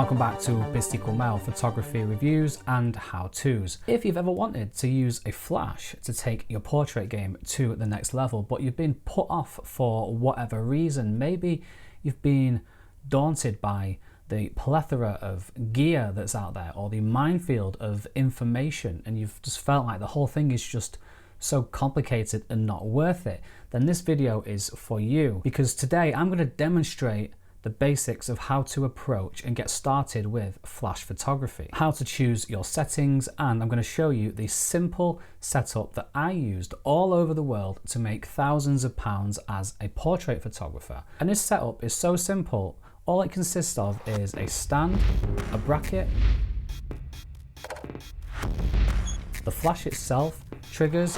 Welcome back to Bistical Mel Photography Reviews and How-Tos. If you've ever wanted to use a flash to take your portrait game to the next level, but you've been put off for whatever reason, maybe you've been daunted by the plethora of gear that's out there or the minefield of information, and you've just felt like the whole thing is just so complicated and not worth it, then this video is for you, because today I'm going to demonstrate the basics of how to approach and get started with flash photography, how to choose your settings, and I'm going to show you the simple setup that I used all over the world to make thousands of pounds as a portrait photographer. And this setup is so simple. All it consists of is a stand, a bracket, the flash itself, triggers,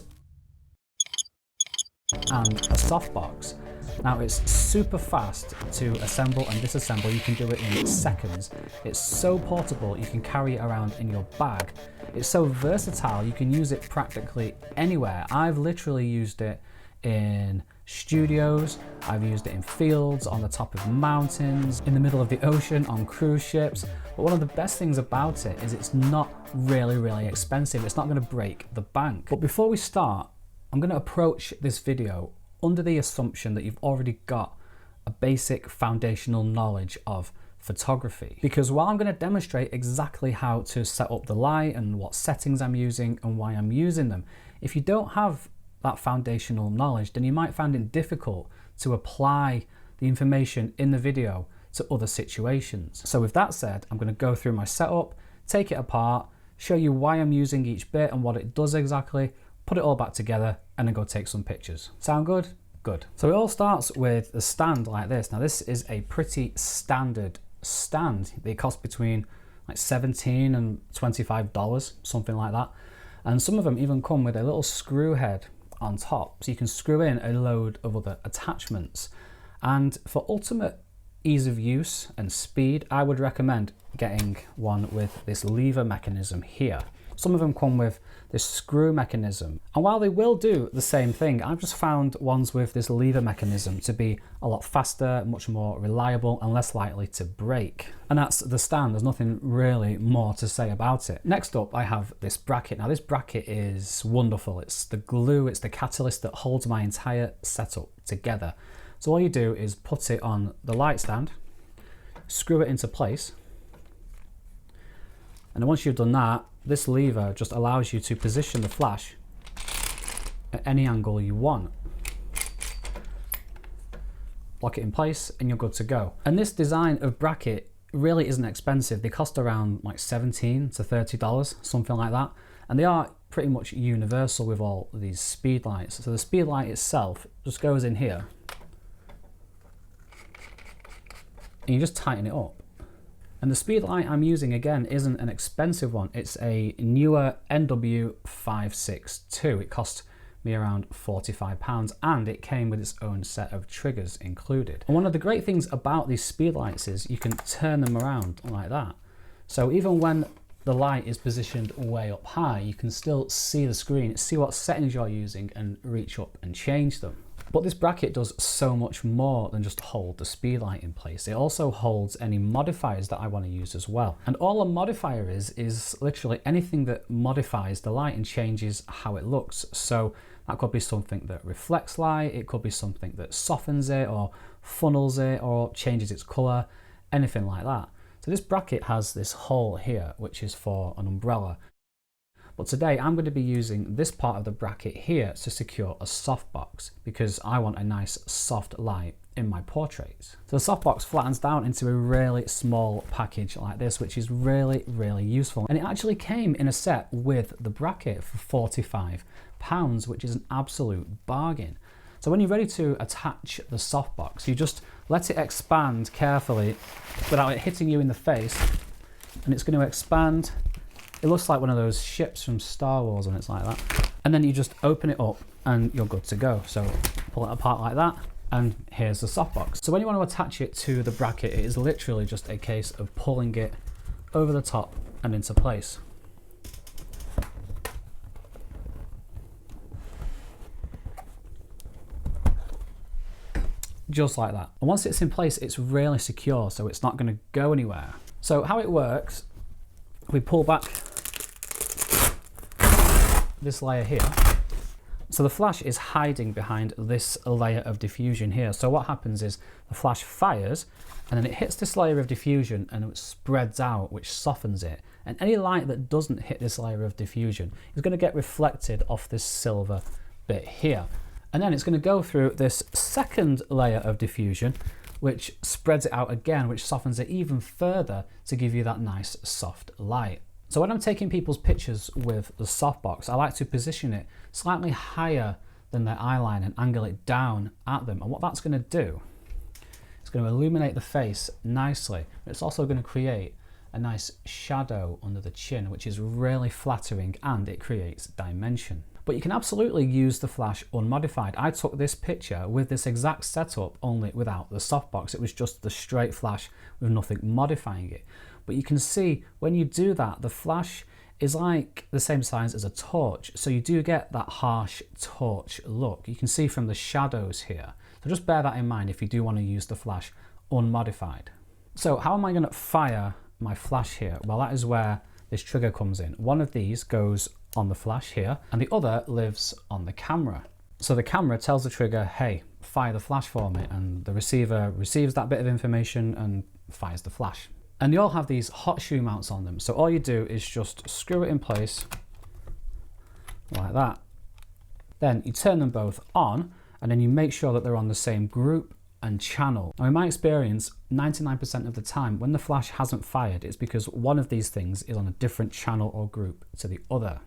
and a softbox. Now it's super fast to assemble and disassemble. You can do it in seconds. It's so portable, you can carry it around in your bag. It's so versatile, you can use it practically anywhere. I've literally used it in studios, I've used it in fields, on the top of mountains, in the middle of the ocean, on cruise ships. But one of the best things about it is it's not really expensive. It's not going to break the bank. But before we start, I'm going to approach this video under the assumption that you've already got a basic foundational knowledge of photography. Because while I'm going to demonstrate exactly how to set up the light and what settings I'm using and why I'm using them, if you don't have that foundational knowledge, then you might find it difficult to apply the information in the video to other situations. So with that said, I'm going to go through my setup, take it apart, show you why I'm using each bit and what it does exactly, put it all back together, and then go take some pictures. Sound good? Good. So it all starts with a stand like this. Now this is a pretty standard stand. They cost between like $17 and $25, something like that. And some of them even come with a little screw head on top, so you can screw in a load of other attachments. And for ultimate ease of use and speed, I would recommend getting one with this lever mechanism here. Some of them come with this screw mechanism, and while they will do the same thing, I've just found ones with this lever mechanism to be a lot faster, much more reliable, and less likely to break. And that's the stand. There's nothing really more to say about it. Next up, I have this bracket. Now this bracket is wonderful. It's the glue, it's the catalyst that holds my entire setup together. So all you do is put it on the light stand, screw it into place, and then once you've done that, this lever just allows you to position the flash at any angle you want. Lock it in place and you're good to go. And this design of bracket really isn't expensive. They cost around like $17 to $30, something like that. And they are pretty much universal with all these speed lights. So the speed light itself just goes in here and you just tighten it up. And the speed light I'm using, again, isn't an expensive one. It's a Neewer NW562. It cost me around £45, and it came with its own set of triggers included. And one of the great things about these speed lights is you can turn them around like that. So even when the light is positioned way up high, you can still see the screen, see what settings you're using, and reach up and change them. But this bracket does so much more than just hold the speed light in place. It also holds any modifiers that I want to use as well. And all a modifier is literally anything that modifies the light and changes how it looks. So that could be something that reflects light, it could be something that softens it or funnels it or changes its color, anything like that. So this bracket has this hole here, which is for an umbrella. But today I'm going to be using this part of the bracket here to secure a softbox, because I want a nice soft light in my portraits. So the softbox flattens down into a really small package like this, which is really useful. And it actually came in a set with the bracket for £45, which is an absolute bargain. So when you're ready to attach the softbox, you just let it expand carefully without it hitting you in the face, and it's going to expand. It looks like one of those ships from Star Wars when it's like that. And then you just open it up and you're good to go. So pull it apart like that, and here's the softbox. So when you want to attach it to the bracket, it is literally just a case of pulling it over the top and into place. Just like that. And once it's in place, it's really secure, so it's not going to go anywhere. So how it works, we pull back this layer here. So the flash is hiding behind this layer of diffusion here. So what happens is the flash fires and then it hits this layer of diffusion and it spreads out, which softens it. And any light that doesn't hit this layer of diffusion is going to get reflected off this silver bit here. And then it's going to go through this second layer of diffusion, which spreads it out again, which softens it even further to give you that nice soft light. So when I'm taking people's pictures with the softbox, I like to position it slightly higher than their eye line and angle it down at them. And what that's going to do, it's going to illuminate the face nicely, but it's also going to create a nice shadow under the chin, which is really flattering, and it creates dimension. But you can absolutely use the flash unmodified. I took this picture with this exact setup, only without the softbox. It was just the straight flash with nothing modifying it. But you can see when you do that, the flash is like the same size as a torch. So you do get that harsh torch look. You can see from the shadows here. So just bear that in mind if you do want to use the flash unmodified. So how am I going to fire my flash here? Well, that is where this trigger comes in. One of these goes on the flash here and the other lives on the camera. So the camera tells the trigger, hey, fire the flash for me, and the receiver receives that bit of information and fires the flash. And they all have these hot shoe mounts on them. So all you do is just screw it in place like that. Then you turn them both on and then you make sure that they're on the same group and channel. Now in my experience, 99% of the time when the flash hasn't fired, it's because one of these things is on a different channel or group to the other.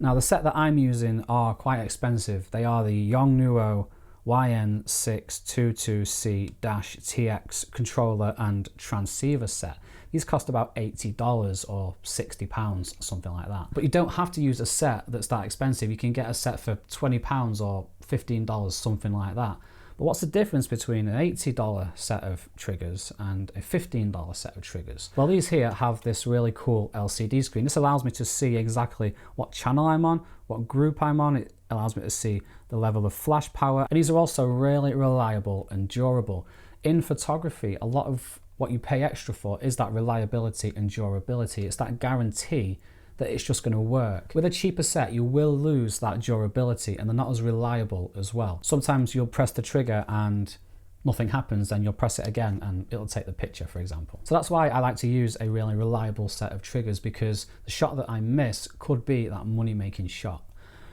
Now the set that I'm using are quite expensive. They are the Yongnuo YN622C-TX controller and transceiver set. These cost about $80 or £60, something like that. But you don't have to use a set that's that expensive. You can get a set for £20 or $15, something like that. But what's the difference between an $80 set of triggers and a $15 set of triggers? Well, these here have this really cool LCD screen. This allows me to see exactly what channel I'm on, what group I'm on. It allows me to see the level of flash power. And these are also really reliable and durable. In photography, a lot of what you pay extra for is that reliability and durability. It's that guarantee that it's just going to work. With a cheaper set, you will lose that durability and they're not as reliable as well. Sometimes you'll press the trigger and nothing happens, then you'll press it again and it'll take the picture, for example. So that's why I like to use a really reliable set of triggers, because the shot that I miss could be that money-making shot.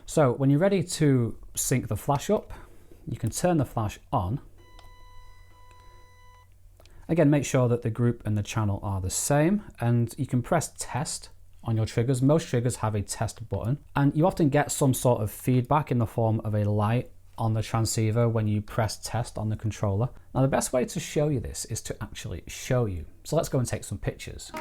So when you're ready to sync the flash up, you can turn the flash on. Again, make sure that the group and the channel are the same, and you can press test on your triggers. Most triggers have a test button, and you often get some sort of feedback in the form of a light on the transceiver when you press test on the controller. Now the best way to show you this is to actually show you. So let's go and take some pictures.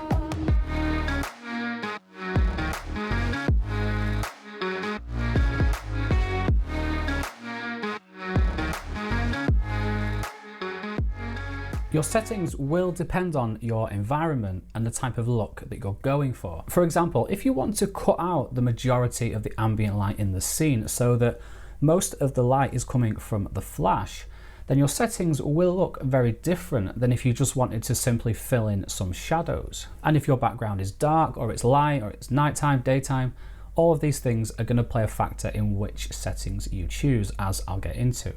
Your settings will depend on your environment and the type of look that you're going for. For example, if you want to cut out the majority of the ambient light in the scene so that most of the light is coming from the flash, then your settings will look very different than if you just wanted to simply fill in some shadows. And if your background is dark, or it's light, or it's nighttime, daytime, all of these things are going to play a factor in which settings you choose, as I'll get into.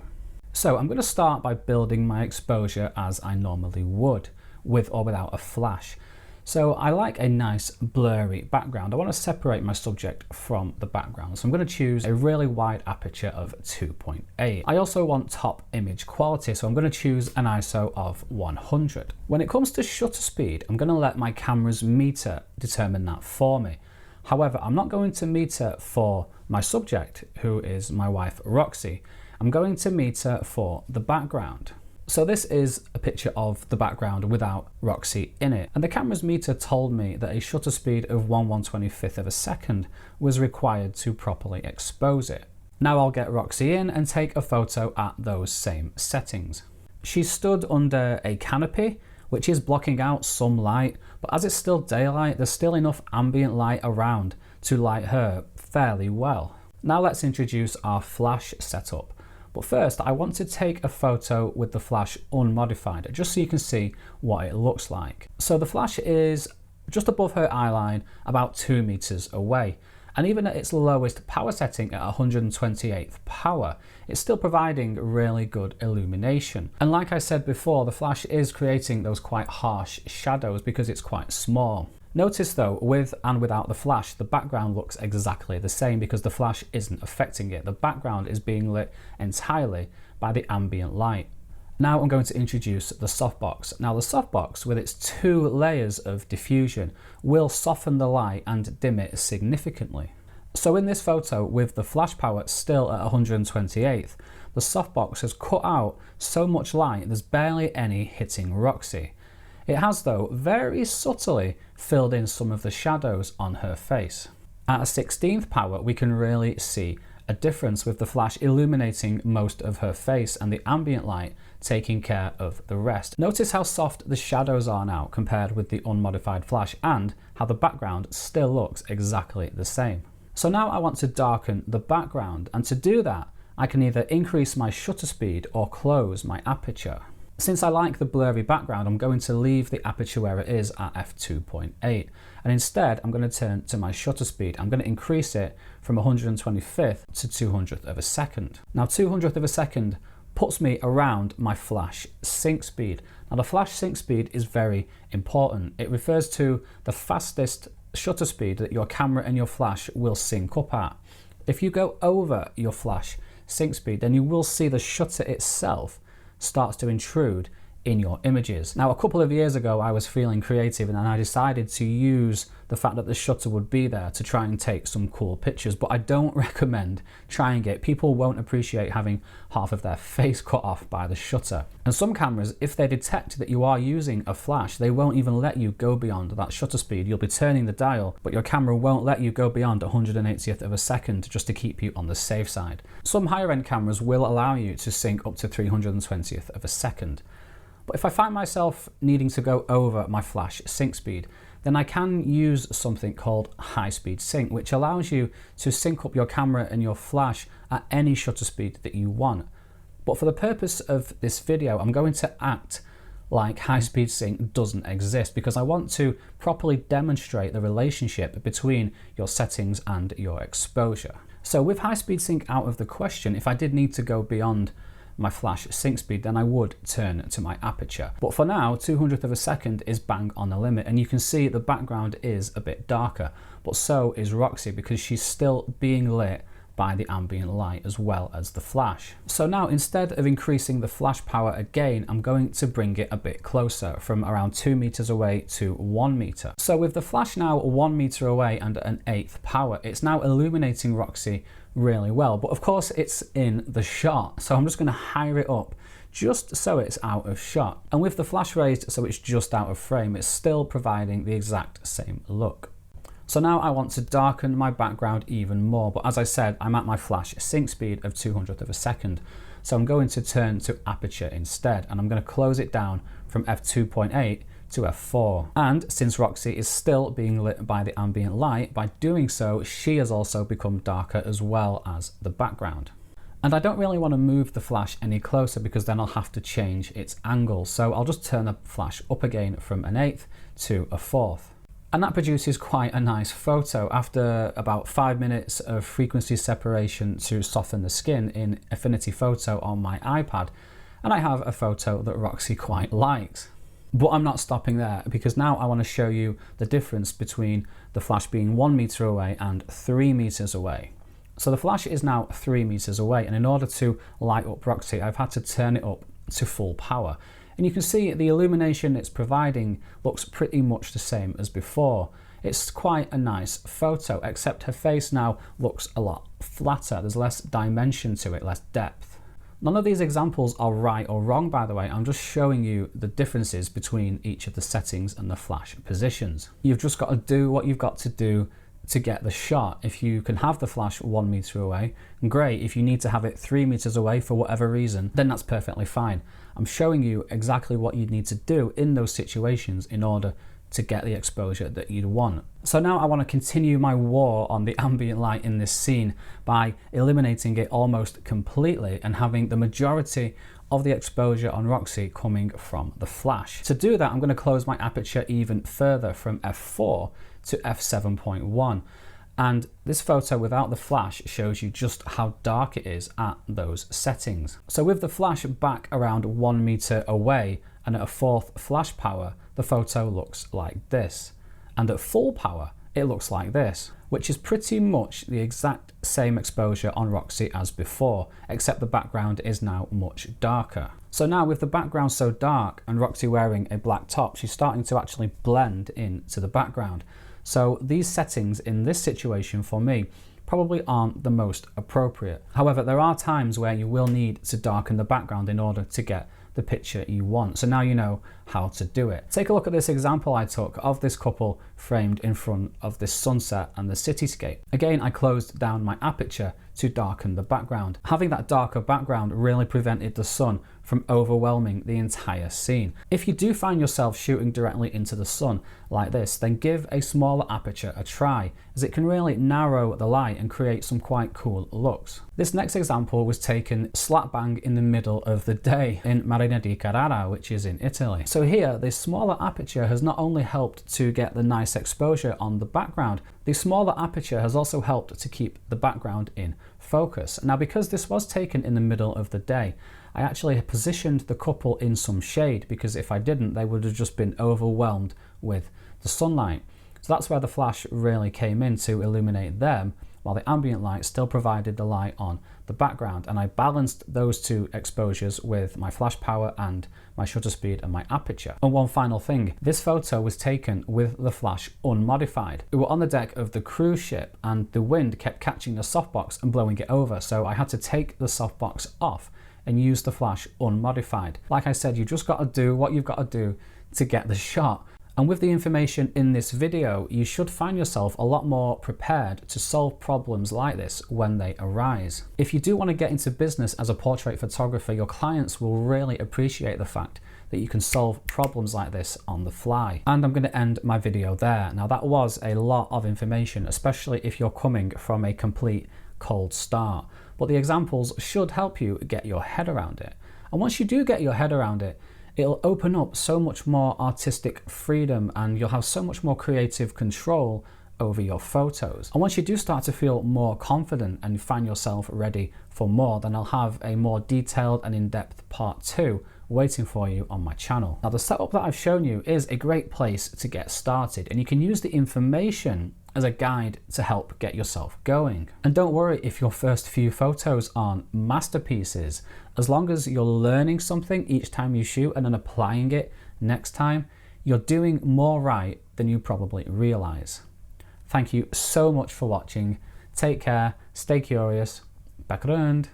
So I'm going to start by building my exposure as I normally would, with or without a flash. So I like a nice blurry background. I want to separate my subject from the background. So I'm going to choose a really wide aperture of 2.8. I also want top image quality, so I'm going to choose an ISO of 100. When it comes to shutter speed, I'm going to let my camera's meter determine that for me. However, I'm not going to meter for my subject, who is my wife Roxy. I'm going to meter for the background. So this is a picture of the background without Roxy in it. And the camera's meter told me that a shutter speed of 1/125th of a second was required to properly expose it. Now I'll get Roxy in and take a photo at those same settings. She's stood under a canopy, which is blocking out some light, but as it's still daylight, there's still enough ambient light around to light her fairly well. Now let's introduce our flash setup. But first, I want to take a photo with the flash unmodified, just so you can see what it looks like. So the flash is just above her eye line, about 2 meters away. And even at its lowest power setting at 128th power, it's still providing really good illumination. And like I said before, the flash is creating those quite harsh shadows because it's quite small. Notice though, with and without the flash, the background looks exactly the same because the flash isn't affecting it. The background is being lit entirely by the ambient light. Now I'm going to introduce the softbox. Now the softbox, with its 2 layers of diffusion, will soften the light and dim it significantly. So in this photo, with the flash power still at 128th, the softbox has cut out so much light there's barely any hitting Roxy. It has though very subtly filled in some of the shadows on her face. At a 16th power we can really see a difference, with the flash illuminating most of her face and the ambient light taking care of the rest. Notice how soft the shadows are now compared with the unmodified flash, and how the background still looks exactly the same. So now I want to darken the background, and to do that I can either increase my shutter speed or close my aperture. Since I like the blurry background, I'm going to leave the aperture where it is at f2.8, and instead I'm going to turn to my shutter speed. I'm going to increase it from 125th to 200th of a second. Now 200th of a second puts me around my flash sync speed. Now the flash sync speed is very important. It refers to the fastest shutter speed that your camera and your flash will sync up at. If you go over your flash sync speed, then you will see the shutter itself starts to intrude in your images. Now a couple of years ago I was feeling creative and I decided to use the fact that the shutter would be there to try and take some cool pictures, but I don't recommend trying it. People won't appreciate having half of their face cut off by the shutter. And some cameras, if they detect that you are using a flash, they won't even let you go beyond that shutter speed. You'll be turning the dial, but your camera won't let you go beyond 180th of a second just to keep you on the safe side. Some higher end cameras will allow you to sync up to 320th of a second. But if I find myself needing to go over my flash sync speed, then I can use something called high speed sync, which allows you to sync up your camera and your flash at any shutter speed that you want. But for the purpose of this video, I'm going to act like high speed sync doesn't exist, because I want to properly demonstrate the relationship between your settings and your exposure. So with high speed sync out of the question, if I did need to go beyond my flash sync speed, then I would turn to my aperture. But for now, 200th of a second is bang on the limit, and you can see the background is a bit darker, but so is Roxy because she's still being lit by the ambient light as well as the flash. So now instead of increasing the flash power again, I'm going to bring it a bit closer, from around 2 meters away to 1 meter. So with the flash now 1 meter away and an 1/8 power, it's now illuminating Roxy really well, but of course it's in the shot, so I'm just going to higher it up just so it's out of shot, and with the flash raised so it's just out of frame, it's still providing the exact same look. So now I want to darken my background even more, but as I said, I'm at my flash sync speed of 200th of a second, so I'm going to turn to aperture instead, and I'm going to close it down from f2.8 to f4. And since Roxy is still being lit by the ambient light, by doing so she has also become darker as well as the background. And I don't really want to move the flash any closer because then I'll have to change its angle, so I'll just turn the flash up again from an 1/8 to a 4th. And that produces quite a nice photo after about 5 minutes of frequency separation to soften the skin in Affinity Photo on my iPad, and I have a photo that Roxy quite likes. But I'm not stopping there, because now I want to show you the difference between the flash being 1 meter away and 3 meters away. So the flash is now 3 meters away, and in order to light up Roxy, I've had to turn it up to full power. And you can see the illumination it's providing looks pretty much the same as before. It's quite a nice photo, except her face now looks a lot flatter. There's less dimension to it, less depth. None of these examples are right or wrong, by the way. I'm just showing you the differences between each of the settings and the flash positions. You've just got to do what you've got to do to get the shot. If you can have the flash 1 meter away, great. If you need to have it 3 meters away for whatever reason, then that's perfectly fine. I'm showing you exactly what you need to do in those situations in order to get the exposure that you'd want. So now I want to continue my war on the ambient light in this scene by eliminating it almost completely and having the majority of the exposure on Roxy coming from the flash. To do that, I'm going to close my aperture even further from f4 to f7.1. And this photo without the flash shows you just how dark it is at those settings. So with the flash back around 1 meter away and at a 4th flash power, the photo looks like this. And at full power, it looks like this, which is pretty much the exact same exposure on Roxy as before, except the background is now much darker. So now with the background so dark and Roxy wearing a black top, she's starting to actually blend into the background. So these settings in this situation for me probably aren't the most appropriate. However, there are times where you will need to darken the background in order to get the picture you want. So now you know how to do it. Take a look at this example I took of this couple framed in front of this sunset and the cityscape. Again, I closed down my aperture to darken the background. Having that darker background really prevented the sun from overwhelming the entire scene. If you do find yourself shooting directly into the sun like this, then give a smaller aperture a try, as it can really narrow the light and create some quite cool looks. This next example was taken slap bang in the middle of the day in Marina di Carrara, which is in Italy. So here, this smaller aperture has not only helped to get the nice exposure on the background, the smaller aperture has also helped to keep the background in focus. Now, because this was taken in the middle of the day, I actually positioned the couple in some shade, because if I didn't, they would have just been overwhelmed with the sunlight. So that's where the flash really came in to illuminate them, while the ambient light still provided the light on the background. And I balanced those two exposures with my flash power and my shutter speed and my aperture. And one final thing, this photo was taken with the flash unmodified. We were on the deck of the cruise ship and the wind kept catching the softbox and blowing it over, so I had to take the softbox off and use the flash unmodified. Like I said, you just got to do what you've got to do to get the shot. And with the information in this video, you should find yourself a lot more prepared to solve problems like this when they arise. If you do want to get into business as a portrait photographer, your clients will really appreciate the fact that you can solve problems like this on the fly. And I'm going to end my video there. Now, that was a lot of information, especially if you're coming from a complete cold start. But the examples should help you get your head around it. And once you do get your head around it, it'll open up so much more artistic freedom and you'll have so much more creative control over your photos. And once you do start to feel more confident and you find yourself ready for more, then I'll have a more detailed and in-depth part 2 waiting for you on my channel. Now, the setup that I've shown you is a great place to get started, and you can use the information as a guide to help get yourself going. And don't worry if your first few photos aren't masterpieces. As long as you're learning something each time you shoot and then applying it next time, you're doing more right than you probably realize. Thank you so much for watching. Take care, stay curious, back around.